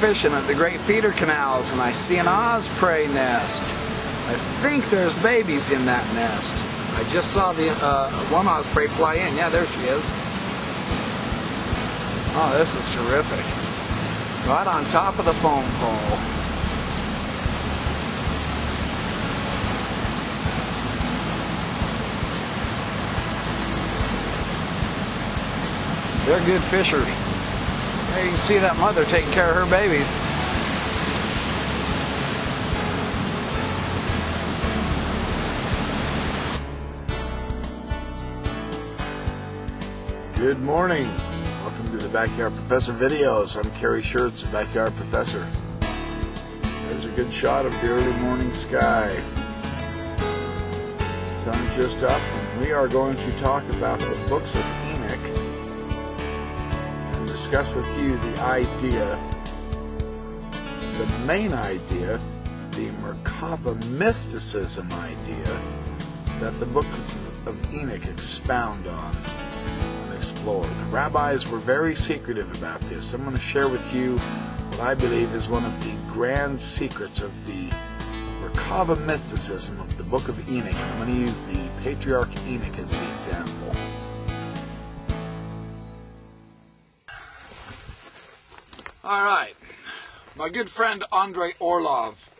fishing at the Great Feeder Canals and I see an osprey nest. I think there's babies in that nest. I just saw the one osprey fly in. Yeah, there she is. Oh, this is terrific. Right on top of the foam pole. They're good fishers. There you can see that mother taking care of her babies. Good morning. Welcome to the Backyard Professor videos. I'm Kerry Schertz, the Backyard Professor. There's a good shot of the early morning sky. The sun is just up, and we are going to talk about the books of Enoch and discuss with you the idea, the main idea, the Merkabah mysticism idea that the books of Enoch expound on. The rabbis were very secretive about this. I'm going to share with you what I believe is one of the grand secrets of the Merkabah mysticism of the Book of Enoch. I'm going to use the patriarch Enoch as the example. All right. My good friend Andrei Orlov,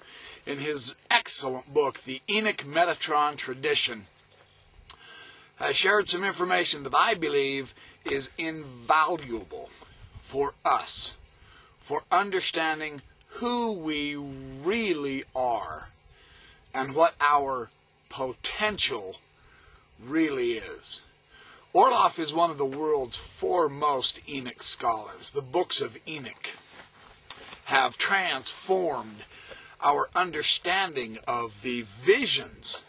in his excellent book, The Enoch-Metatron Tradition, has shared some information that I believe is invaluable for us, for understanding who we really are and what our potential really is. Orlov is one of the world's foremost Enoch scholars. The books of Enoch have transformed our understanding of the visions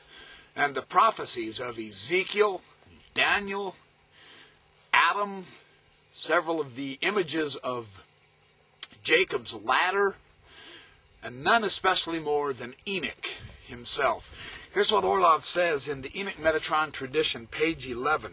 and the prophecies of Ezekiel, Daniel, Adam, several of the images of Jacob's ladder, and none especially more than Enoch himself. Here's what Orlov says in the Enoch-Metatron Tradition, page 11.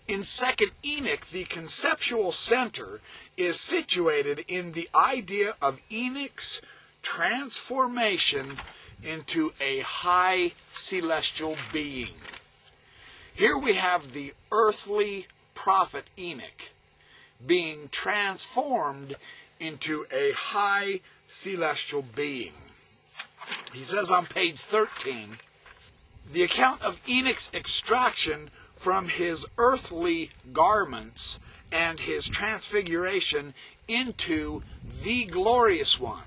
In 2nd Enoch, the conceptual center is situated in the idea of Enoch's transformation into a high celestial being. Here we have the earthly prophet Enoch being transformed into a high celestial being. He says on page 13, the account of Enoch's extraction from his earthly garments and his transfiguration into the glorious one.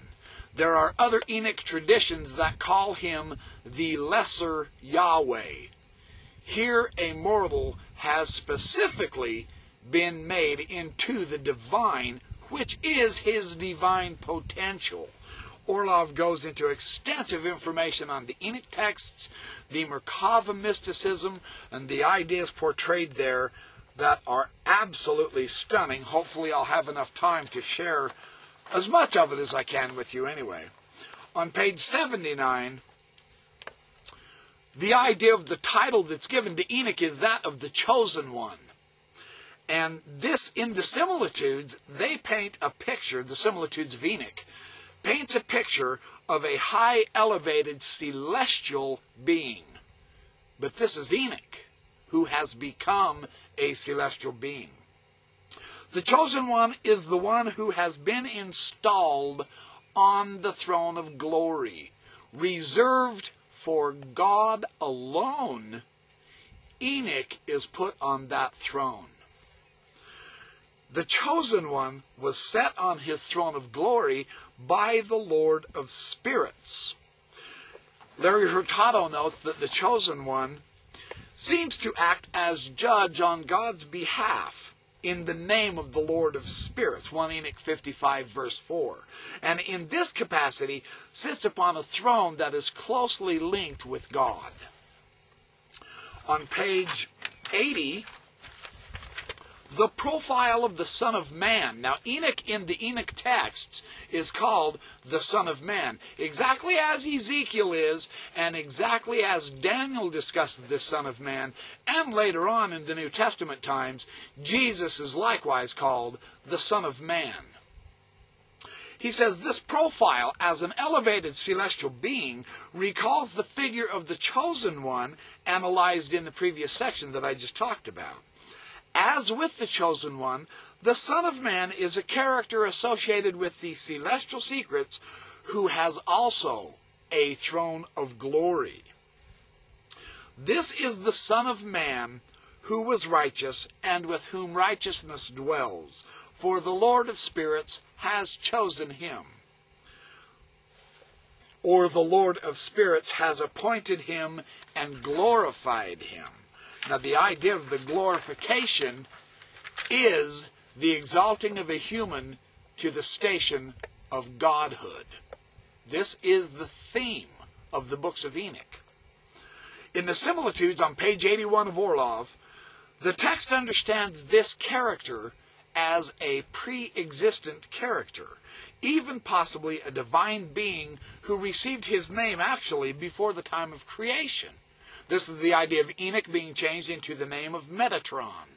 There are other Enoch traditions that call him the lesser Yahweh. Here a mortal has specifically been made into the divine, which is his divine potential. Orlov goes into extensive information on the Enoch texts, the Merkabah mysticism, and the ideas portrayed there that are absolutely stunning. Hopefully I'll have enough time to share as much of it as I can with you anyway. On page 79, the idea of the title that's given to Enoch is that of the chosen one. And this, in the similitudes, they paint a picture, the similitudes of Enoch, paints a picture of a high elevated celestial being. But this is Enoch, who has become a celestial being. The chosen one is the one who has been installed on the throne of glory, reserved for God alone. Enoch is put on that throne. The chosen one was set on his throne of glory by the Lord of Spirits. Larry Hurtado notes that the chosen one seems to act as judge on God's behalf in the name of the Lord of Spirits, 1 Enoch 55 verse 4. And in this capacity sits upon a throne that is closely linked with God. On page 80, the profile of the Son of Man. Now, Enoch in the Enoch texts is called the Son of Man, exactly as Ezekiel is, and exactly as Daniel discusses this Son of Man, and later on in the New Testament times, Jesus is likewise called the Son of Man. He says this profile as an elevated celestial being recalls the figure of the chosen one analyzed in the previous section that I just talked about. As with the chosen one, the Son of Man is a character associated with the celestial secrets who has also a throne of glory. This is the Son of Man who was righteous and with whom righteousness dwells, for the Lord of spirits has chosen him. Or the Lord of spirits has appointed him and glorified him. Now the idea of the glorification is the exalting of a human to the station of godhood. This is the theme of the books of Enoch. In the similitudes on page 81 of Orlov, the text understands this character as a pre-existent character, even possibly a divine being who received his name actually before the time of creation. This is the idea of Enoch being changed into the name of Metatron.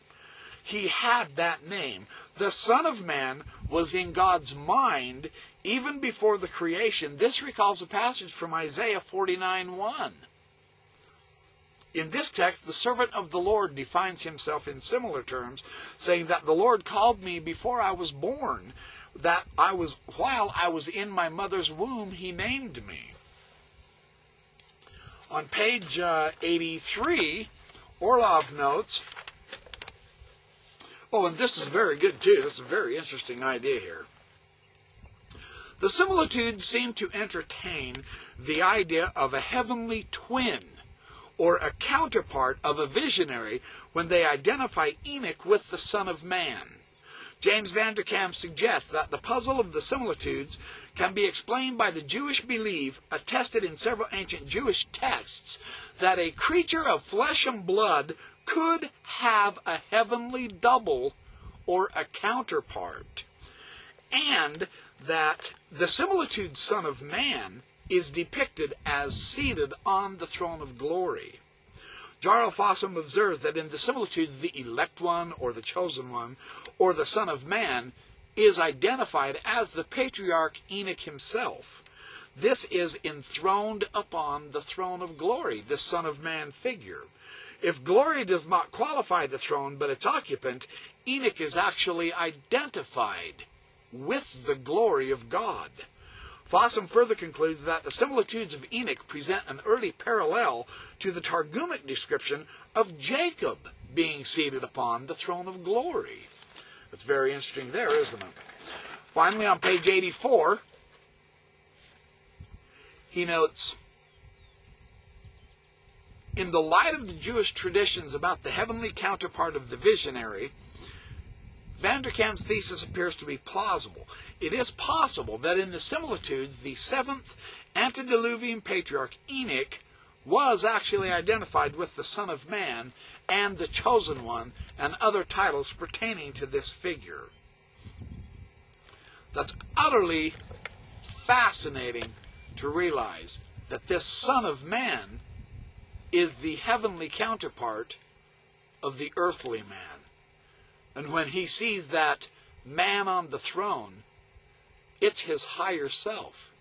He had that name. The Son of Man was in God's mind even before the creation. This recalls a passage from Isaiah 49:1. In this text, the servant of the Lord defines himself in similar terms, saying that the Lord called me before I was born, while I was in my mother's womb, he named me. On page 83, Orlov notes, and this is very good too, this is a very interesting idea here. The similitudes seem to entertain the idea of a heavenly twin, or a counterpart of a visionary, when they identify Enoch with the Son of Man. James Vanderkam suggests that the puzzle of the similitudes can be explained by the Jewish belief, attested in several ancient Jewish texts, that a creature of flesh and blood could have a heavenly double or a counterpart, and that the similitude Son of Man is depicted as seated on the throne of glory. Jarl Fossum observes that in the similitudes the elect one, or the chosen one, or the Son of Man is identified as the patriarch Enoch himself. This is enthroned upon the throne of glory, the Son of Man figure. If glory does not qualify the throne but its occupant, Enoch is actually identified with the glory of God. Fossum further concludes that the similitudes of Enoch present an early parallel to the Targumic description of Jacob being seated upon the throne of glory. It's very interesting there, isn't it? Finally, on page 84, he notes, in the light of the Jewish traditions about the heavenly counterpart of the visionary, Vanderkam's thesis appears to be plausible. It is possible that in the similitudes, the seventh antediluvian patriarch Enoch was actually identified with the Son of Man and the Chosen One and other titles pertaining to this figure. That's utterly fascinating to realize that this Son of Man is the heavenly counterpart of the earthly man. And when he sees that man on the throne, it's his higher self.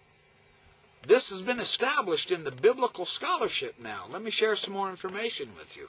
This has been established in the biblical scholarship now. Let me share some more information with you.